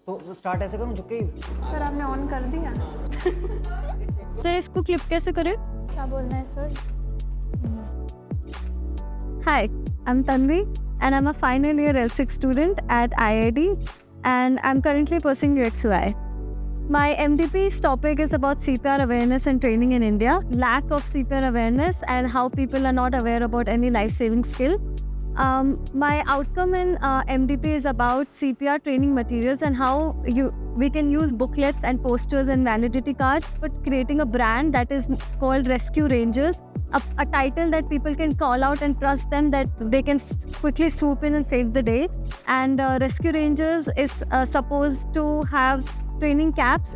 तो स्टार्ट ऐसे करूँ झुक के ही? सर आपने ऑन कर दिया? सर इसको क्लिप कैसे करें? क्या बोलना है sir? Hi, I'm Tanvi and I'm a final year L6 student at IIT and I'm currently pursuing UX UI. My MDP's topic is about CPR awareness and training in India, lack of CPR awareness and how people are not aware about any life-saving skill. My outcome in MDP is about CPR training materials and how we can use booklets and posters and validity cards, but creating a brand that is called Rescue Rangers, a title that people can call out and trust them that they can quickly swoop in and save the day. And Rescue Rangers is supposed to have training camps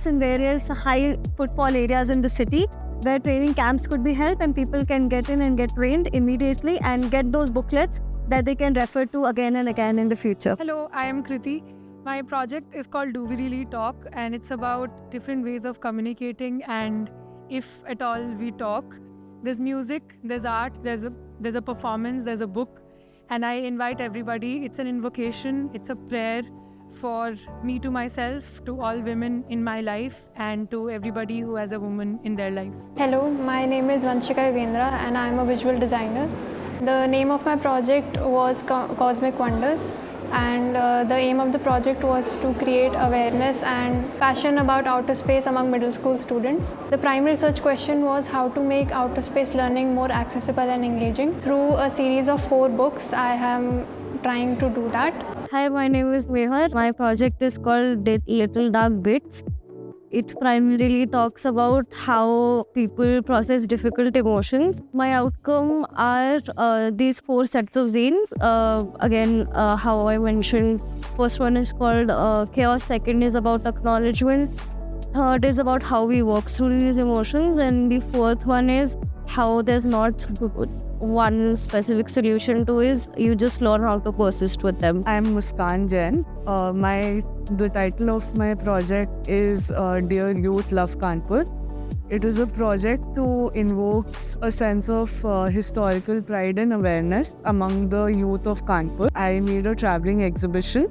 in various high footfall areas in the city, where training camps could be held and people can get in and get trained immediately and get those booklets that they can refer to again and again in the future. Hello, I am Kriti. My project is called Do We Really Talk, and it's about different ways of communicating and if at all we talk. There's music, there's art, there's a performance, there's a book, and I invite everybody. It's an invocation, it's a prayer for me to myself, to all women in my life, and to everybody who has a woman in their life. Hello, my name is Vanshika Yogendra and I am a visual designer. The name of my project was Cosmic Wonders, and the aim of the project was to create awareness and passion about outer space among middle school students. The primary research question was how to make outer space learning more accessible and engaging. Through a series of 4 books, I am trying to do that. Hi, my name is Mehar. My project is called Little Dark Bits. It primarily talks about how people process difficult emotions. My outcome are these 4 sets of zines. How I mentioned, first one is called Chaos, second is about acknowledgement, third is about how we walk through these emotions, and the fourth one is how there's not one specific solution to is you just learn how to persist with them. I'm Muskan Jain. The title of my project is Dear Youth Love Kanpur. It is a project to invoke a sense of historical pride and awareness among the youth of Kanpur. I made a traveling exhibition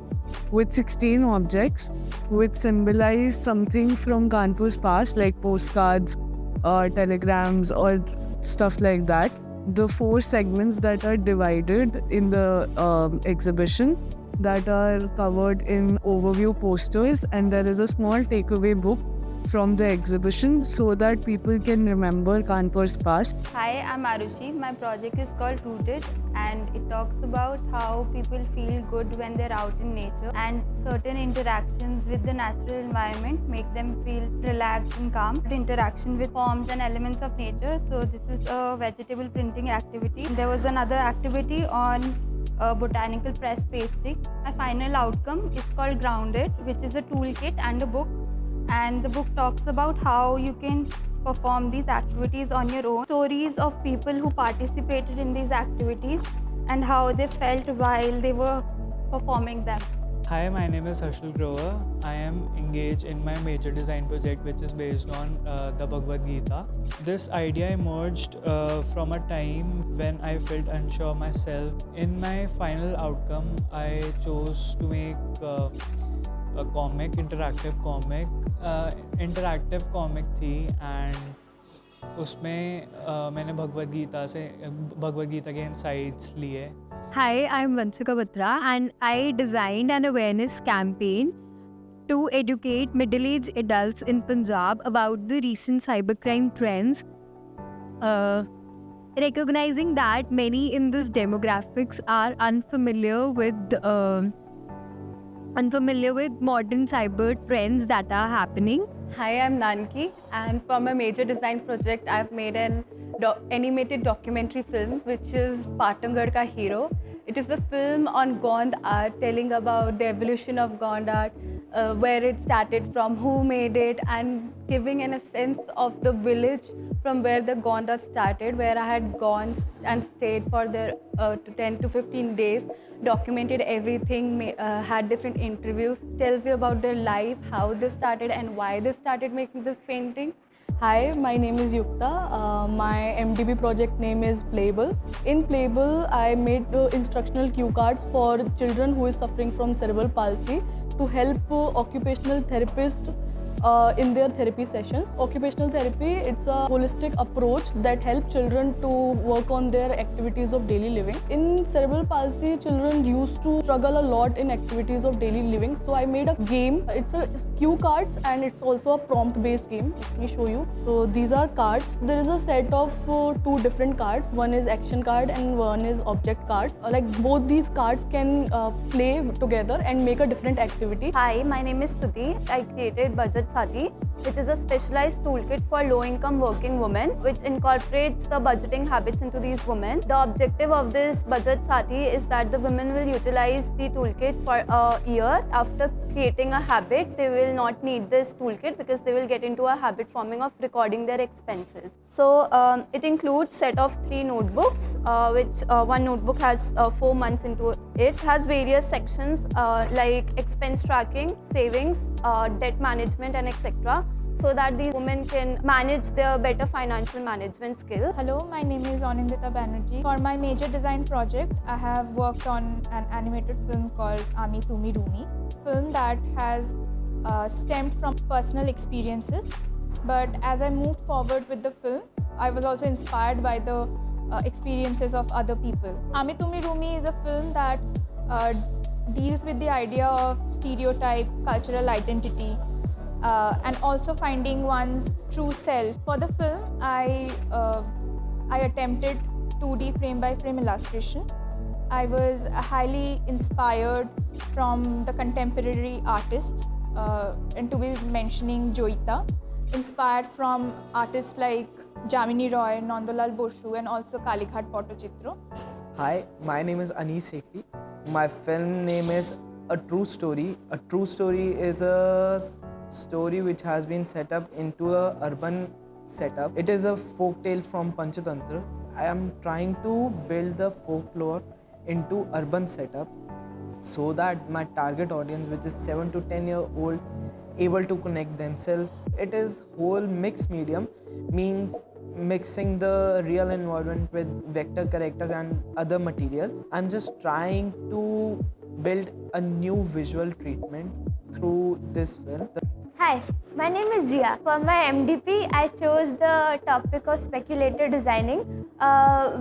with 16 objects which symbolize something from Kanpur's past, like postcards, telegrams or stuff like that. The 4 segments that are divided in the exhibition that are covered in overview posters, and there is a small takeaway book from the exhibition so that people can remember Kanpur's past. Hi, I'm Arushi. My project is called Rooted, and it talks about how people feel good when they're out in nature, and certain interactions with the natural environment make them feel relaxed and calm. The interaction with forms and elements of nature. So this is a vegetable printing activity. There was another activity on botanical press pasting. My final outcome is called Grounded, which is a toolkit and a book. And the book talks about how you can perform these activities on your own. Stories of people who participated in these activities and how they felt while they were performing them. Hi, my name is Harshal Grover. I am engaged in my major design project, which is based on the Bhagavad Gita. This idea emerged from a time when I felt unsure myself. In my final outcome, I chose to make a comic, interactive comic थी, and उसमें मैंने भगवद गीता के insights लिए. Hi, I'm Vanshika Batra and I designed an awareness campaign to educate middle-aged adults in Punjab about the recent cybercrime trends, recognizing that many in this demographics are unfamiliar with modern cyber trends that are happening. Hi, I'm Nanki, and for my major design project, I've made an animated documentary film, which is Patangarh Ka Hero. It is a film on Gond art, telling about the evolution of Gond art, where it started from, who made it, and giving a sense of the village from where the Gond art started, where I had gone and stayed for the 10 to 15 days, documented everything, had different interviews, tells you about their life, how they started and why they started making this painting. Hi, my name is Yukta. My MDB project name is Playable. In Playable, I made instructional cue cards for children who is suffering from cerebral palsy to help occupational therapists in their therapy sessions. Occupational therapy, it's a holistic approach that helps children to work on their activities of daily living. In cerebral palsy, children used to struggle a lot in activities of daily living. So I made a game. It's a cue cards and it's also a prompt-based game. Let me show you. So these are cards. There is a set of two different cards. One is action card and one is object cards. Like both these cards can play together and make a different activity. Hi, my name is Stuti. I created Budget Sati, which is a specialized toolkit for low-income working women, which incorporates the budgeting habits into these women. The objective of this Budget Sati is that the women will utilize the toolkit for a year. After creating a habit, they will not need this toolkit because they will get into a habit forming of recording their expenses. So it includes set of 3 notebooks, which one notebook has 4 months into it. It has various sections like expense tracking, savings, debt management and etc. so that these women can manage their better financial management skill. Hello, my name is Anindita Banerjee. For my major design project, I have worked on an animated film called Ami Tumi Rumi, film that has stemmed from personal experiences. But as I moved forward with the film, I was also inspired by the experiences of other people. Ami Tumi Rumi is a film that deals with the idea of stereotype, cultural identity, and also finding one's true self. For the film, I attempted 2D frame-by-frame illustration. I was highly inspired from the contemporary artists, and to be mentioning Joyita, inspired from artists like Jamini Roy, Nandalal Boshu, and also Kalighat Pottochitro. Hi, my name is Anis Sekhri. My film name is A True Story. A True Story is a story which has been set up into a urban setup. It is a folk tale from Panchatantra. I am trying to build the folklore into urban setup so that my target audience, which is 7 to 10 year old, able to connect themselves. It is whole mixed medium, means mixing the real environment with vector characters and other materials. I'm just trying to build a new visual treatment through this film. Hi, my name is Jia. For my MDP, I chose the topic of speculative designing,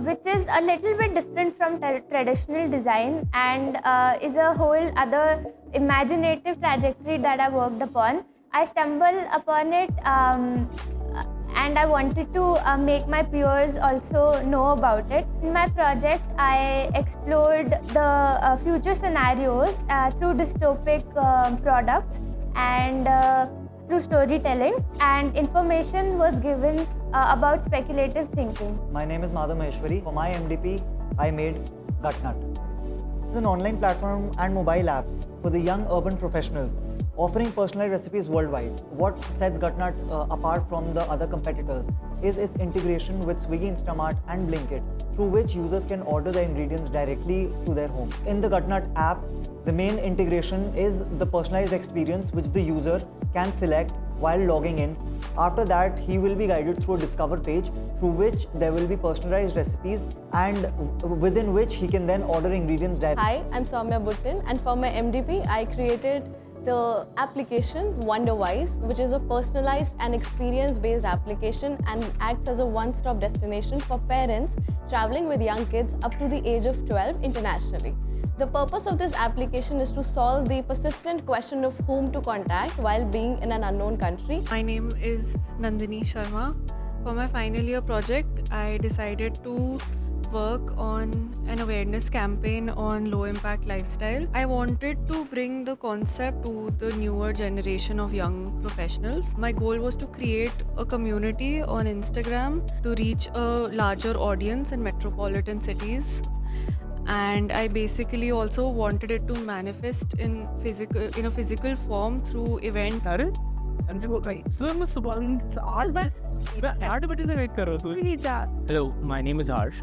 which is a little bit different from traditional design and is a whole other imaginative trajectory that I worked upon. I stumbled upon it and I wanted to make my peers also know about it. In my project, I explored the future scenarios through dystopic products and through storytelling, and information was given about speculative thinking. My name is Madhav Maheshwari. For my MDP, I made Gutnut. It's an online platform and mobile app for the young urban professionals, offering personalized recipes worldwide. What sets Gutnut apart from the other competitors is its integration with Swiggy, Instamart and Blinkit, through which users can order the ingredients directly to their home. In the Gutnut app, the main integration is the personalized experience which the user can select while logging in. After that, he will be guided through a discover page through which there will be personalized recipes and within which he can then order ingredients directly. Hi, I'm Soumya Buttin, and for my MDP, I created the application Wonderwise, which is a personalized and experience-based application and acts as a one-stop destination for parents traveling with young kids up to the age of 12 internationally. The purpose of this application is to solve the persistent question of whom to contact while being in an unknown country. My name is Nandini Sharma. For my final year project, I decided to work on an awareness campaign on low impact lifestyle. I wanted to bring the concept to the newer generation of young professionals. My goal was to create a community on Instagram to reach a larger audience in metropolitan cities. And I basically also wanted it to manifest in a physical form through event. Hello, my name is Harsh.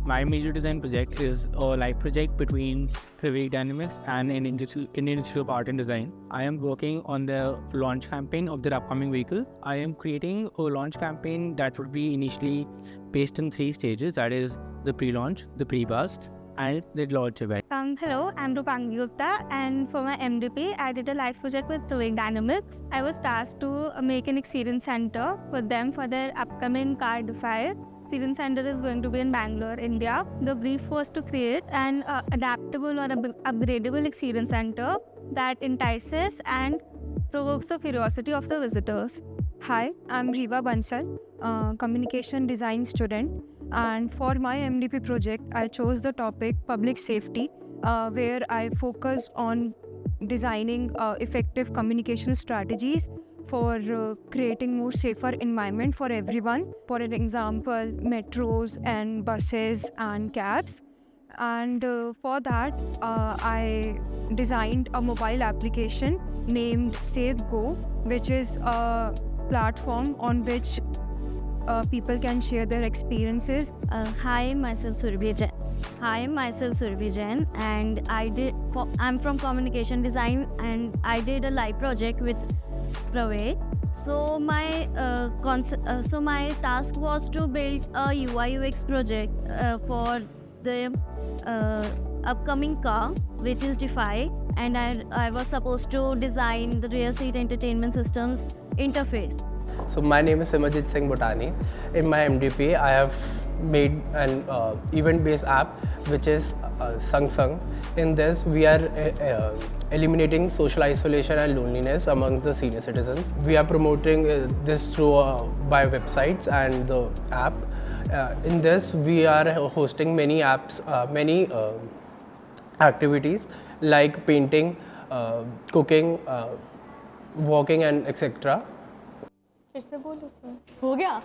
My major design project is a live project between Vivek Dynamics and Indian Institute of Art and Design. I am working on the launch campaign of their upcoming vehicle. I am creating a launch campaign that would be initially based in 3 stages, that is the pre-launch, the pre-bust, and did lots of it. Hello, I'm Rupangi Gupta, and for my MDP, I did a live project with Throwing Dynamics. I was tasked to make an experience center with them for their upcoming car Defy. Experience center is going to be in Bangalore, India. The brief was to create an adaptable or upgradable experience center that entices and provokes the curiosity of the visitors. Hi, I'm Riva Bansal, communication design student, and for my MDP project, I chose the topic public safety, where I focused on designing effective communication strategies for creating more safer environment for everyone. For an example, metros and buses and cabs. And for that, I designed a mobile application named SaveGo, which is a platform on which people can share their experiences. Hi, myself Surabhi Jain, and I'm from communication design, and I did a live project with Praveen. So my task was to build a UI UX project for the upcoming car, which is Defy, and I was supposed to design the rear seat entertainment systems interface. So my name is Simajit Singh Bhutani. In my MDP, I have made an event-based app which is Sang. In this, we are eliminating social isolation and loneliness amongst the senior citizens. We are promoting this through by websites and the app. In this, we are hosting many apps, many activities like painting, cooking, walking, and etc. फिर से बोलो sir हो गया